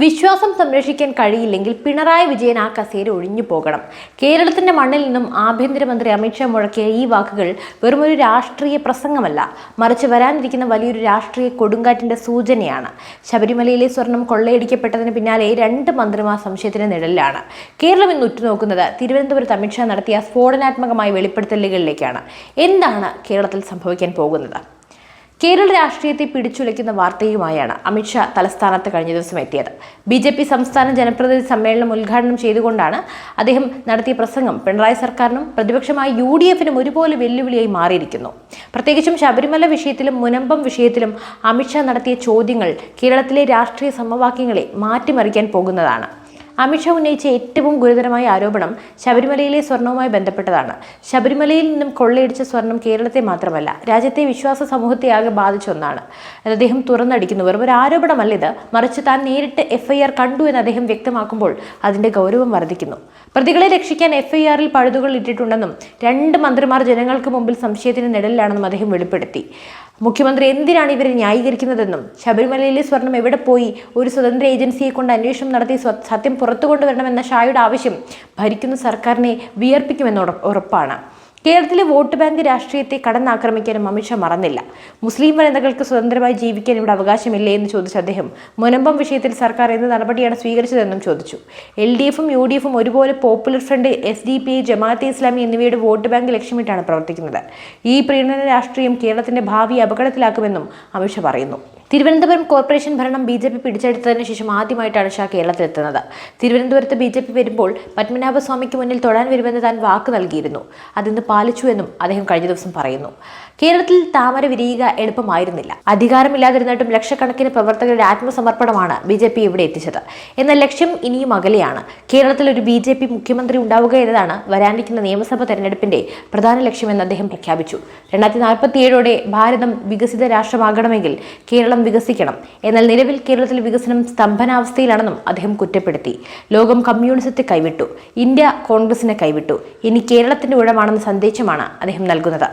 വിശ്വാസം സംരക്ഷിക്കാൻ കഴിയില്ലെങ്കിൽ പിണറായി വിജയൻ ആ കസേര ഒഴിഞ്ഞു പോകണം. കേരളത്തിന്റെ മണ്ണിൽ നിന്നും ആഭ്യന്തരമന്ത്രി അമിത്ഷാ മുഴക്കിയ ഈ വാക്കുകൾ വെറുമൊരു രാഷ്ട്രീയ പ്രസംഗമല്ല, മറിച്ച് വരാനിരിക്കുന്ന വലിയൊരു രാഷ്ട്രീയ കൊടുങ്കാറ്റിന്റെ സൂചനയാണ്. ശബരിമലയിലെ സ്വർണം കൊള്ളയടിക്കപ്പെട്ടതിന് പിന്നാലെ 2 മന്ത്രിമാർ സംശയത്തിന് നിഴലിലാണ്. കേരളം ഇന്ന് ഉറ്റുനോക്കുന്നത് തിരുവനന്തപുരത്ത് അമിത്ഷാ നടത്തിയ സ്ഫോടനാത്മകമായ വെളിപ്പെടുത്തലുകളിലേക്കാണ്. എന്താണ് കേരളത്തിൽ സംഭവിക്കാൻ പോകുന്നത്? കേരള രാഷ്ട്രീയത്തെ പിടിച്ചുലയ്ക്കുന്ന വാർത്തയുമായാണ് അമിത്ഷാ തലസ്ഥാനത്ത് കഴിഞ്ഞ ദിവസം എത്തിയത്. BJP സംസ്ഥാന ജനപ്രതിനിധി സമ്മേളനം ഉദ്ഘാടനം ചെയ്തുകൊണ്ടാണ് അദ്ദേഹം നടത്തിയ പ്രസംഗം പിണറായി സർക്കാരിനും പ്രതിപക്ഷമായ UDF-നും ഒരുപോലെ വെല്ലുവിളിയായി മാറിയിരിക്കുന്നു. പ്രത്യേകിച്ചും ശബരിമല വിഷയത്തിലും മുനമ്പം വിഷയത്തിലും അമിത്ഷാ നടത്തിയ ചോദ്യങ്ങൾ കേരളത്തിലെ രാഷ്ട്രീയ സമവാക്യങ്ങളെ മാറ്റിമറിക്കാൻ പോകുന്നതാണ്. അമിത്ഷാ ഉന്നയിച്ച ഏറ്റവും ഗുരുതരമായ ആരോപണം ശബരിമലയിലെ സ്വർണവുമായി ബന്ധപ്പെട്ടതാണ്. ശബരിമലയിൽ നിന്നും കൊള്ളയടിച്ച സ്വർണം കേരളത്തെ മാത്രമല്ല, രാജ്യത്തെ വിശ്വാസ സമൂഹത്തെ ആകെ ബാധിച്ച ഒന്നാണ്. അദ്ദേഹം തുറന്നടിക്കുന്നു. വെറും ഒരു ആരോപണമല്ല ഇത്, മറിച്ച് താൻ നേരിട്ട് FIR കണ്ടു എന്ന് അദ്ദേഹം വ്യക്തമാക്കുമ്പോൾ അതിന്റെ ഗൗരവം വർദ്ധിക്കുന്നു. പ്രതികളെ രക്ഷിക്കാൻ FIR-ൽ പഴുതുകൾ ഇട്ടിട്ടുണ്ടെന്നും 2 മന്ത്രിമാർ ജനങ്ങൾക്ക് മുമ്പിൽ സംശയത്തിന് നിഴലിലാണെന്നും അദ്ദേഹം വെളിപ്പെടുത്തി. മുഖ്യമന്ത്രി എന്തിനാണ് ഇവരെ ന്യായീകരിക്കുന്നതെന്നും ശബരിമലയിലെ സ്വർണം എവിടെ പോയി, ഒരു സ്വതന്ത്ര ഏജൻസിയെ കൊണ്ട് അന്വേഷണം നടത്തി സത്യം പുറത്തു കൊണ്ടുവരണമെന്ന ഷായുടെ ആവശ്യം ഭരിക്കുന്ന സർക്കാരിനെ വിയർപ്പിക്കുമെന്ന് ഉറപ്പാണ്. കേരളത്തിലെ വോട്ട് ബാങ്ക് രാഷ്ട്രീയത്തെ കടന്നാക്രമിക്കാനും അമിത്ഷാ മറന്നില്ല. മുസ്ലിം വനിതകൾക്ക് സ്വതന്ത്രമായി ജീവിക്കാൻ ഇവിടെ അവകാശമില്ലേ എന്ന് ചോദിച്ച അദ്ദേഹം മുനമ്പം വിഷയത്തിൽ സർക്കാർ എന്ത് നടപടിയാണ് സ്വീകരിച്ചതെന്നും ചോദിച്ചു. LDF-ഉം UDF-ഉം ഒരുപോലെ popular front, SDPI, Jamaat-e Islami എന്നിവയുടെ വോട്ട് ബാങ്ക് ലക്ഷ്യമിട്ടാണ് പ്രവർത്തിക്കുന്നത്. ഈ പ്രീണന രാഷ്ട്രീയം കേരളത്തിന്റെ ഭാവി അപകടത്തിലാക്കുമെന്നും അമിത്ഷാ പറയുന്നു. തിരുവനന്തപുരം കോർപ്പറേഷൻ ഭരണം BJP പിടിച്ചെടുത്തതിന് ശേഷം ആദ്യമായിട്ടാണ് ഷാ കേരളത്തിലെത്തുന്നത്. തിരുവനന്തപുരത്ത് BJP വരുമ്പോൾ പത്മനാഭസ്വാമിക്ക് മുന്നിൽ തൊഴാൻ വരുമെന്ന് താൻ വാക്ക് നൽകിയിരുന്നു. അതിന്ന് പാലിച്ചു എന്നും അദ്ദേഹം കഴിഞ്ഞ ദിവസം പറയുന്നു. കേരളത്തിൽ താമര വിരിയുക എളുപ്പമായിരുന്നില്ല. അധികാരമില്ലാതിരുന്നിട്ടും ലക്ഷക്കണക്കിന് പ്രവർത്തകരുടെ ആത്മസമർപ്പണമാണ് BJP ഇവിടെ എത്തിച്ചത്. എന്നാൽ ലക്ഷ്യം ഇനിയും അകലെയാണ്. കേരളത്തിൽ ഒരു BJP മുഖ്യമന്ത്രി ഉണ്ടാവുക എന്നതാണ് വരാനിരിക്കുന്ന നിയമസഭാ തെരഞ്ഞെടുപ്പിന്റെ പ്രധാന ലക്ഷ്യമെന്ന് അദ്ദേഹം പ്രഖ്യാപിച്ചു. 2047 ഭാരതം വികസിത രാഷ്ട്രമാകണമെങ്കിൽ കേരളം വികസിക്കണം. എന്നാൽ നിലവിൽ കേരളത്തിലെ വികസനം സ്തംഭനാവസ്ഥയിലാണെന്നും അദ്ദേഹം കുറ്റപ്പെടുത്തി. ലോകം കമ്മ്യൂണിസത്തെ കൈവിട്ടു, ഇന്ത്യ കോൺഗ്രസിനെ കൈവിട്ടു, ഇനി കേരളത്തിന്റെ ഊഴമാണെന്ന സന്ദേശമാണ് അദ്ദേഹം നൽകുന്നത്.